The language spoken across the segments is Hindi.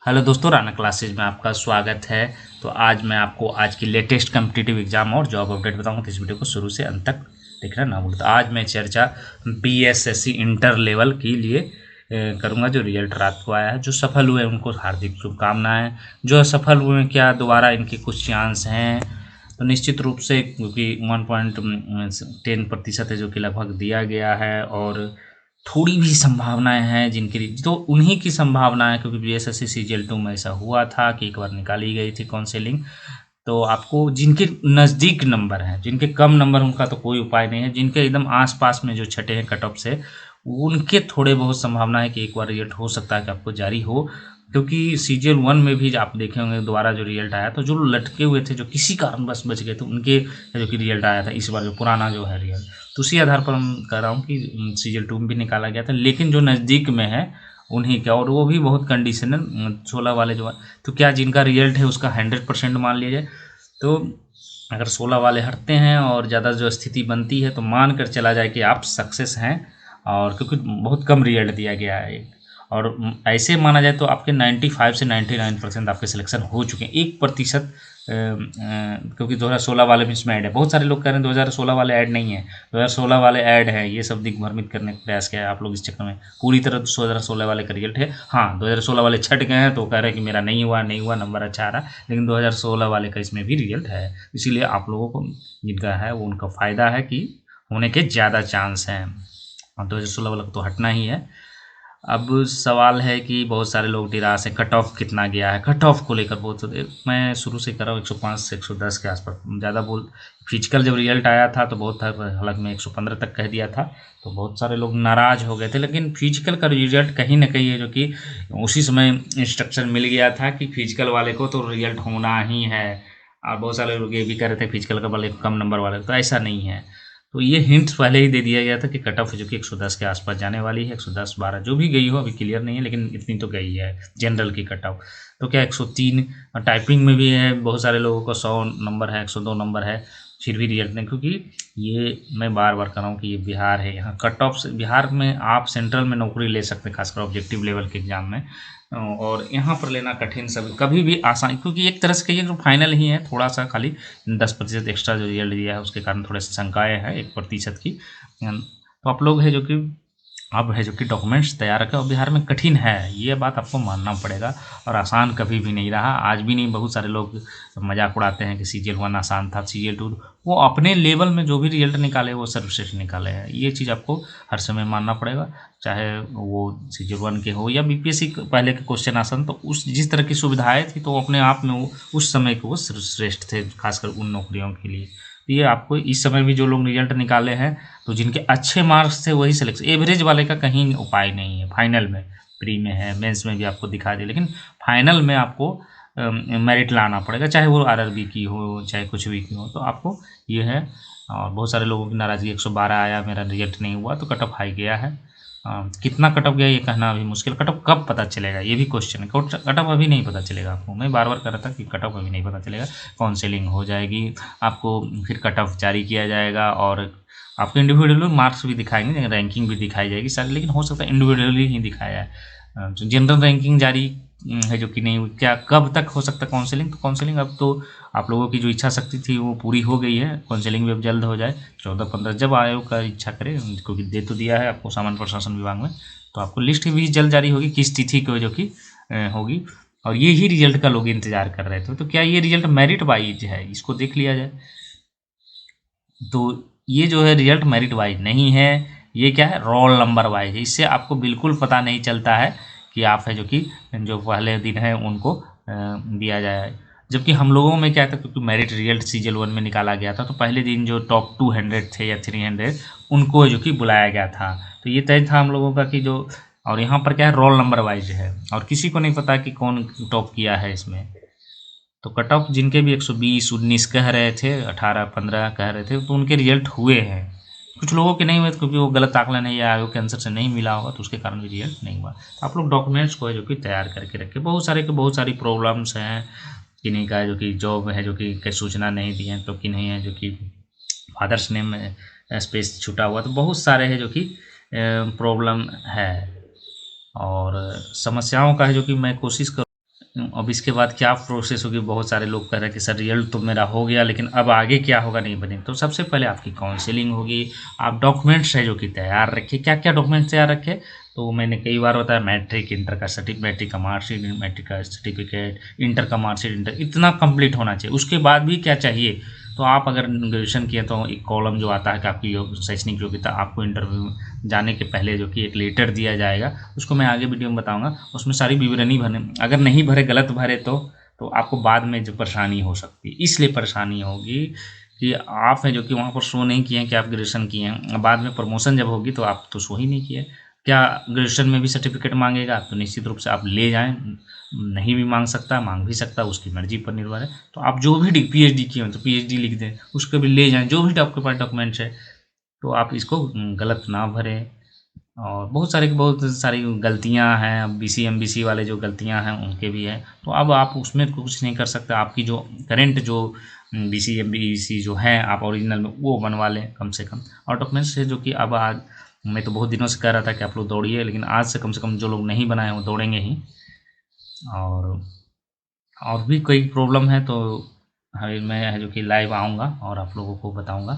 हेलो दोस्तों, राना क्लासेज में आपका स्वागत है। तो आज मैं आपको आज की लेटेस्ट कम्पिटिटिव एग्जाम और जॉब अपडेट बताऊंगा, तो इस वीडियो को शुरू से अंत तक देखना ना भूलता। आज मैं चर्चा बीएसएससी इंटर लेवल के लिए करूंगा। जो रिजल्ट रात को आया है, जो सफल हुए उनको हार्दिक शुभकामनाएं, जो असफल हुए क्या दोबारा इनके कुछ चांस हैं। तो निश्चित रूप से क्योंकि 1.10% है जो कि लगभग दिया गया है, और थोड़ी भी संभावनाएं हैं जिनके लिए, तो उन्हीं की संभावना है क्योंकि बीएसएससी सीजीएल 2 में ऐसा हुआ था कि एक बार निकाली गई थी काउंसलिंग। तो आपको जिनके नज़दीक नंबर हैं, जिनके कम नंबर, उनका तो कोई उपाय नहीं है। जिनके एकदम आसपास में जो छठे हैं कट ऑफ से, उनके थोड़े बहुत संभावना है कि एक बार रिजल्ट हो सकता है कि आपको जारी हो। क्योंकि सीजीएल 1 में भी आप देखे होंगे दोबारा जो रिजल्ट आया, तो जो लटके हुए थे, जो किसी कारणवश बच गए थे, उनके जो कि रिजल्ट आया था इस बार, जो पुराना जो है रिजल्ट, तो उसी आधार पर हम कह रहा हूँ कि सीजीएल 2 में भी निकाला गया था, लेकिन जो नज़दीक में है उन्हीं का, और वो भी बहुत कंडीशनल 16 वाले जो है। तो क्या जिनका रिजल्ट है उसका 100% मान लिया जाए, तो अगर 16 वाले हटते हैं और ज़्यादा जो स्थिति बनती है तो मान कर चला जाए कि आप सक्सेस हैं। और क्योंकि बहुत कम रिजल्ट दिया गया है, और ऐसे माना जाए तो आपके 95 से 99% आपके सिलेक्शन हो चुके हैं। 1% क्योंकि 2016 वाले में इसमें ऐड है। बहुत सारे लोग कह रहे हैं 2016 वाले ऐड नहीं है, 2016 वाले ऐड है, ये सब दिग्भ्रमित करने का प्रयास किया है आप लोग इस चक्कर में। पूरी तरह 2016 वाले का रिजल्ट है। हाँ, 2016 वाले छट गए हैं तो कह रहे हैं कि मेरा नहीं हुआ नहीं हुआ, नंबर अच्छा आ रहा, लेकिन 2016 वाले का इसमें भी रिजल्ट है। इसीलिए आप लोगों को जिनका है वो उनका फ़ायदा है कि होने के ज़्यादा चांस हैं। और 2016 वाला को तो हटना ही है। अब सवाल है कि बहुत सारे लोग निराश हैं, कट ऑफ कितना गया है। कट ऑफ को लेकर बहुत मैं शुरू से कर रहा हूँ 105 से 110 के आसपास ज़्यादा बोल। फिजिकल जब रिजल्ट आया था तो बहुत था, हालांकि मैं 115 तक कह दिया था, तो बहुत सारे लोग नाराज़ हो गए थे। लेकिन फिजिकल का रिजल्ट कहीं ना कहीं है जो कि उसी समय इंस्ट्रक्शन मिल गया था कि फिजिकल वाले को तो रिजल्ट होना ही है। और बहुत सारे लोग ये भी कह रहे थे फिजिकल का वाले कम नंबर वाले, तो ऐसा नहीं है। तो ये हिंट पहले ही दे दिया गया था कि कट ऑफ जो कि 110 के आसपास जाने वाली है। 110 12 जो भी गई हो, अभी क्लियर नहीं है, लेकिन इतनी तो गई है जनरल की कट ऑफ। तो क्या 103 टाइपिंग में भी है, बहुत सारे लोगों को 100 नंबर है, 102 नंबर है, फिर भी रिजल्ट नहीं। क्योंकि ये मैं बार बार कर रहा हूँ कि ये बिहार है, यहाँ कट ऑफ से बिहार में आप सेंट्रल में नौकरी ले सकते हैं, खासकर ऑब्जेक्टिव लेवल के एग्जाम में। और यहाँ पर लेना कठिन, सब कभी भी आसान, क्योंकि एक तरह से कहिए तो फाइनल ही है। थोड़ा सा खाली 10% एक्स्ट्रा जो रिजल्ट दिया है उसके कारण थोड़े से शंकाएँ हैं 1% की। तो आप लोग है जो कि अब है जो कि डॉक्यूमेंट्स तैयार रखें। और बिहार में कठिन है, ये बात आपको मानना पड़ेगा, और आसान कभी भी नहीं रहा, आज भी नहीं। बहुत सारे लोग मजाक उड़ाते हैं कि सीजीएल 1 आसान था, सीजीएल 2, वो अपने लेवल में जो भी रिजल्ट निकाले वो सर्वश्रेष्ठ निकाले हैं। ये चीज़ आपको हर समय मानना पड़ेगा, चाहे वो सीजीएल 1 के हो या बीपीएससी पहले के क्वेश्चन आसान। तो उस जिस तरह की सुविधाएं थी तो अपने आप में वो उस समय के वो सर्वश्रेष्ठ थे, खासकर उन नौकरियों के लिए। तो ये आपको इस समय भी जो लोग रिजल्ट निकाले हैं, तो जिनके अच्छे मार्क्स थे वही सिलेक्शन, एवरेज वाले का कहीं उपाय नहीं है। फाइनल में, प्री में है, मेंस में भी आपको दिखा दे, लेकिन फाइनल में आपको मेरिट लाना पड़ेगा, चाहे वो आरआरबी की हो चाहे कुछ भी की हो, तो आपको ये है। और बहुत सारे लोगों की नाराज़गी, 112 आया मेरा रिजल्ट नहीं हुआ, तो कट ऑफ हाई गया है। कितना कट ऑफ गया ये कहना अभी मुश्किल। कट ऑफ कब पता चलेगा ये भी क्वेश्चन है। कट ऑफ अभी नहीं पता चलेगा आपको, मैं बार बार कर रहा था कि कट ऑफ अभी नहीं पता चलेगा। काउंसलिंग हो जाएगी, आपको फिर कट ऑफ जारी किया जाएगा, और आपको इंडिविजुअली मार्क्स भी दिखाएंगे, रैंकिंग भी दिखाई जाएगी सारी, लेकिन हो सकता है इंडिविजुअली ही दिखाया है। जो जनरल रैंकिंग जारी है जो कि नहीं हुई, क्या कब तक हो सकता है काउंसलिंग। तो काउंसलिंग अब तो आप लोगों की जो इच्छा शक्ति थी वो पूरी हो गई है, काउंसलिंग भी अब जल्द हो जाए, 14-15 जब आयोग का इच्छा करे, क्योंकि दे तो दिया है आपको सामान्य प्रशासन विभाग में। तो आपको लिस्ट भी जल्द जारी होगी किस तिथि को जो कि होगी, और ये ही रिजल्ट का लोग इंतजार कर रहे थे। तो क्या ये रिजल्ट मेरिट वाइज है, इसको देख लिया जाए। तो ये जो है रिजल्ट मेरिट वाइज नहीं है, ये क्या है, रोल नंबर वाइज है। इससे आपको बिल्कुल पता नहीं चलता है कि आप है जो कि जो पहले दिन है उनको दिया जाए। जबकि हम लोगों में क्या था, क्योंकि मेरिट रिजल्ट सीजीएल 1 में निकाला गया था, तो पहले दिन जो टॉप 200 थे या 300 उनको जो कि बुलाया गया था। तो ये तय था हम लोगों का कि जो, और यहाँ पर क्या है, रोल नंबर वाइज है, और किसी को नहीं पता कि कौन टॉप किया है इसमें। तो कट ऑफ जिनके भी 120 19 कह रहे थे, 18 15 कह रहे थे, तो उनके रिजल्ट हुए हैं। कुछ लोगों के नहीं हुए क्योंकि वो गलत आंकलन है या आयोग के आंसर से नहीं मिला होगा, तो उसके कारण भी रिजल्ट नहीं हुआ। तो आप लोग डॉक्यूमेंट्स को है जो कि तैयार करके रखें। बहुत सारी प्रॉब्लम्स हैं, किन्हीं का जो कि जॉब है जो कि सूचना नहीं दी है, तो किन्हीं है जो कि फादर्स नेम में स्पेस छूटा हुआ, तो बहुत सारे है जो कि प्रॉब्लम है। और समस्याओं का है जो कि मैं कोशिश कर अब इसके बाद क्या प्रोसेस होगी, बहुत सारे लोग कह रहे हैं कि सर रिजल्ट तो मेरा हो गया लेकिन अब आगे क्या होगा नहीं बने। तो सबसे पहले आपकी काउंसलिंग होगी। आप डॉक्यूमेंट्स है जो कि तैयार रखिए। क्या क्या डॉक्यूमेंट्स तैयार रखें, तो मैंने कई बार बताया, मैट्रिक इंटर का मैट्रिक का मार्कशीट, मैट्रिक का सर्टिफिकेट, इंटर का मार्कशीट, इंटर इतना कंप्लीट होना चाहिए। उसके बाद भी क्या चाहिए, तो आप अगर ग्रेजुएशन किए तो एक कॉलम जो आता है कि आपकी शैक्षणिक योग्यता, आपको इंटरव्यू जाने के पहले जो कि एक लेटर दिया जाएगा, उसको मैं आगे वीडियो में बताऊंगा। उसमें सारी विवरणी भरने, अगर नहीं भरे, गलत भरे तो आपको बाद में जो परेशानी हो सकती है। इसलिए परेशानी होगी कि आप हैं जो कि वहाँ पर शो नहीं किए हैं कि आप ग्रेजुएशन किए हैं, बाद में प्रमोशन जब होगी तो आप तो शो ही नहीं किए। क्या ग्रेजुएशन में भी सर्टिफिकेट मांगेगा, तो निश्चित रूप से आप ले जाएं, नहीं भी मांग सकता, मांग भी सकता, उसकी मर्जी पर निर्भर है। तो आप जो भी पीएचडी किए हो तो पीएचडी लिख दें, उसको भी ले जाएं, जो भी आपके पास डॉक्यूमेंट्स है। तो आप इसको गलत ना भरें। और बहुत सारी गलतियां हैं, अब बीसी एमबीसी वाले जो गलतियां हैं उनके भी हैं, तो अब आप उसमें कुछ नहीं कर सकते। आपकी जो करेंट जो बीसी एमबीसी जो है, आप ओरिजिनल में वो बनवा लें कम से कम। और डॉक्यूमेंट्स है जो कि अब आज, मैं तो बहुत दिनों से कह रहा था कि आप लोग दौड़िए, लेकिन आज से कम जो लोग नहीं बनाए हैं वो दौड़ेंगे ही। और भी कोई प्रॉब्लम है तो मैं है जो कि लाइव आऊँगा और आप लोगों को बताऊँगा।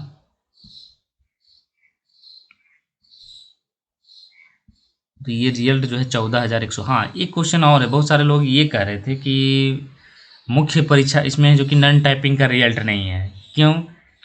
तो ये रिजल्ट जो है 14,100। हाँ, एक क्वेश्चन और है, बहुत सारे लोग ये कह रहे थे कि मुख्य परीक्षा इसमें जो कि नन टाइपिंग का रिजल्ट नहीं है। क्यों?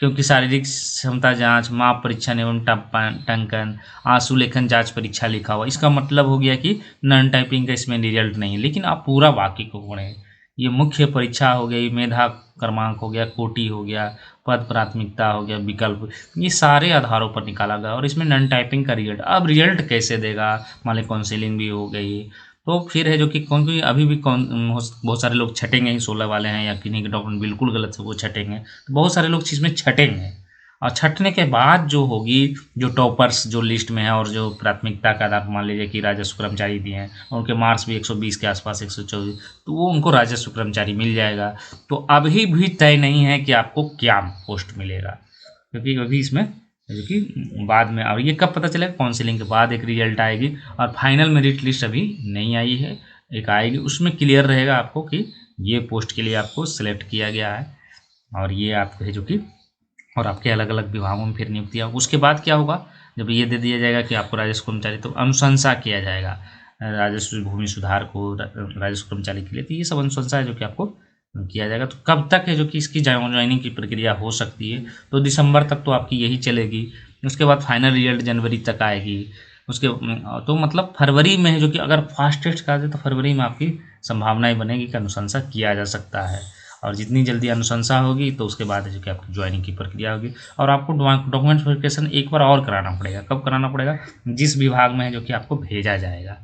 क्योंकि शारीरिक क्षमता जांच, माप परीक्षण एवं टंकन, आंसू लेखन जांच परीक्षा लिखा हुआ, इसका मतलब हो गया कि नन टाइपिंग का इसमें रिजल्ट नहीं है। लेकिन आप पूरा वाक्य को पढ़ें। ये मुख्य परीक्षा हो गई, मेधा क्रमांक हो गया, कोटि हो गया, पद प्राथमिकता हो गया, विकल्प, ये सारे आधारों पर निकाला गया और इसमें नन टाइपिंग का रिजल्ट। अब रिजल्ट कैसे देगा, मान ली काउंसिलिंग भी हो गई तो फिर है जो कि कौन, क्योंकि अभी भी कौन बहुत सारे लोग छटेंगे ही, 16 वाले हैं या किन्हीं के डॉक्यूमेंट बिल्कुल गलत है वो छटेंगे, तो बहुत सारे लोग चीज़ में छटेंगे। और छटने के बाद जो होगी, जो टॉपर्स जो लिस्ट में है और जो प्राथमिकता का आधार मान लीजिए कि राजस्व कर्मचारी दिए हैं और उनके मार्क्स भी 120 के आसपास, 124, तो वो उनको राजस्व कर्मचारी मिल जाएगा। तो अभी भी तय नहीं है कि आपको क्या पोस्ट मिलेगा, क्योंकि अभी इसमें जो कि बाद में, और ये कब पता चलेगा, काउंसिलिंग के बाद एक रिजल्ट आएगी और फाइनल मेरिट लिस्ट अभी नहीं आई है, एक आएगी, उसमें क्लियर रहेगा आपको कि ये पोस्ट के लिए आपको सिलेक्ट किया गया है और ये आपको है जो कि, और आपके अलग अलग विभागों में फिर नियुक्तियाँ। उसके बाद क्या होगा, जब ये दे दिया जाएगा कि आपको राजस्व कर्मचारी, तो अनुशंसा किया जाएगा राजस्व भूमि सुधार को राजस्व कर्मचारी के लिए, तो ये सब अनुशंसा है जो कि आपको किया जाएगा। तो कब तक है जो कि इसकी ज्वाइनिंग की प्रक्रिया हो सकती है, तो दिसंबर तक तो आपकी यही चलेगी। उसके बाद फाइनल रिजल्ट जनवरी तक आएगी। उसके तो मतलब फरवरी में है जो कि, अगर फास्टेस्ट कहा जाए तो फरवरी में आपकी संभावनाएं बनेगी कि अनुशंसा किया जा सकता है। और जितनी जल्दी अनुशंसा होगी तो उसके बाद है जो कि आपकी ज्वाइनिंग की प्रक्रिया होगी। और आपको डॉक्यूमेंट वेरिफिकेशन एक बार और कराना पड़ेगा। कब कराना पड़ेगा, जिस विभाग में है जो कि आपको भेजा जाएगा।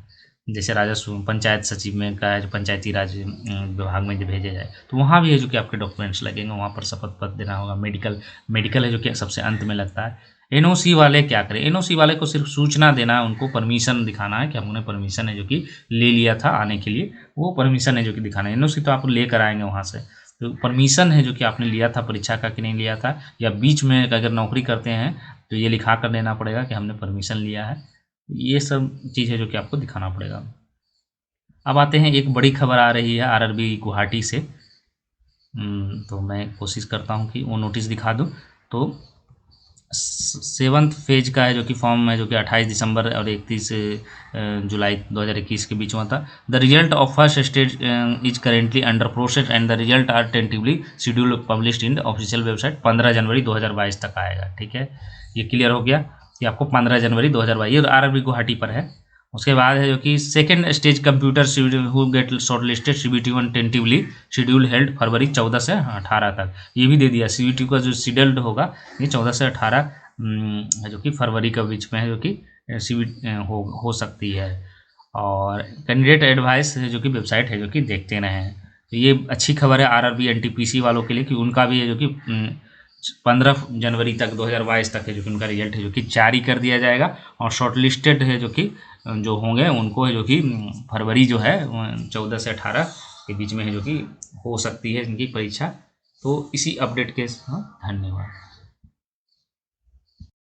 जैसे राजस्व पंचायत सचिव में का है, जो पंचायती राज विभाग में जो भेजा जाए, तो वहाँ भी है जो कि आपके डॉक्यूमेंट्स लगेंगे, वहाँ पर शपथ पत्र देना होगा। मेडिकल है जो कि सबसे अंत में लगता है। एनओसी वाले क्या करें, एनओसी वाले को सिर्फ सूचना देना है, उनको परमिशन दिखाना है कि हमने परमिशन है जो कि ले लिया था आने के लिए, वो परमिशन है जो कि दिखाना है। एनओसी तो आप लेकर आएंगे वहाँ से, तो परमिशन है जो कि आपने लिया था परीक्षा का कि नहीं लिया था, या बीच में अगर नौकरी करते हैं तो ये लिखा कर देना पड़ेगा कि हमने परमिशन लिया है। ये सब चीज़ है जो कि आपको दिखाना पड़ेगा। अब आते हैं, एक बड़ी खबर आ रही है आरआरबी गुवाहाटी से। तो मैं कोशिश करता हूँ कि वो नोटिस दिखा दूँ। तो 7th फेज का है जो कि फॉर्म है जो कि 28 दिसंबर और 31 जुलाई 2021 के बीच में था। The result of first stage is currently under process and the result are tentatively schedule published in official website. 15 जनवरी 2022 तक आएगा। ठीक है, ये क्लियर हो गया कि आपको 15 जनवरी 2022, ये आरआरबी गुवाहाटी पर है। उसके बाद है जो कि second stage computer who get shortlisted CBT1 tentatively schedule held February 14 से 18 तक। ये भी दे दिया, CBT का जो शेड्यूल्ड होगा ये 14 से 18 है जो कि फरवरी के बीच में है जो कि हो सकती है। और कैंडिडेट एडवाइस है जो कि वेबसाइट है जो कि देखते रहें। तो ये अच्छी खबर है आरआरबी NTPC वालों के लिए कि उनका भी है जो कि 15 जनवरी तक 2022 तक है जो कि उनका रिजल्ट है जो कि जारी कर दिया जाएगा। और शॉर्ट लिस्टेड है जो कि जो होंगे उनको है जो कि फरवरी जो है 14 से 18 के बीच में है जो कि हो सकती है इनकी परीक्षा। तो इसी अपडेट के साथ धन्यवाद।